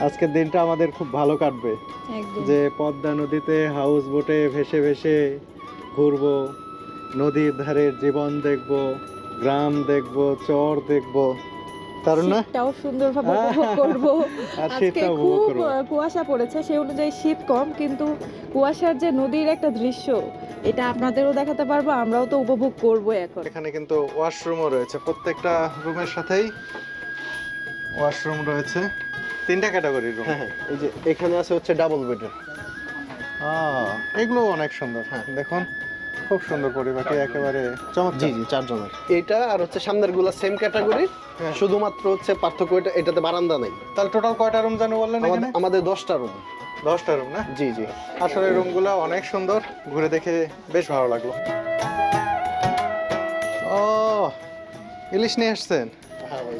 আজকের দিনটা আমাদের খুব ভালো কাটবে, একদম। যে পদ্মা নদীতে হাউস বোটে ভেসে ভেসে ঘুরবো, নদীর ধারের জীবন দেখবো, গ্রাম দেখবো, চর দেখবো, দারুণ না? শীতটাও সুন্দরভাবে উপভোগ করব। আর আজকে শীতটা উপভোগ খুব করবো। কুয়াশা পড়েছে, সেই অনুযায়ী শীত কম, কিন্তু কুয়াশার যে নদীর একটা দৃশ্য, এটা আপনাদেরও দেখাতে পারবো, আমরাও তো উপভোগ করবো এখন। এখানে কিন্তু ওয়াশরুমও রয়েছে, প্রত্যেকটা রুমের সাথেই ওয়াশরুম রয়েছে। তিনটা ক্যাটাগরির রুম। হ্যাঁ হ্যাঁ, এই যে এখানে আছে হচ্ছে ডাবল বেডের। এগুলো অনেক সুন্দর। হ্যাঁ দেখুন, খুব সুন্দর পরিপাটি, একেবারে চমৎকার। জি জি, 4 জনের। এটা আর হচ্ছে সামনের গুলা সেম ক্যাটাগরি, হ্যাঁ। শুধুমাত্র হচ্ছে পার্থক্য এটাতে বারান্দা নাই। তাহলে টোটাল কয়টা রুম জানো বললেন এখানে? আমাদের 10টা রুম। 10টা রুম না? জি জি। আসলে রুমগুলো অনেক সুন্দর, ঘুরে দেখে বেশ ভালো লাগলো। ও, ইলিশ নিয়ে আসছেন? হ্যাঁ ভাই।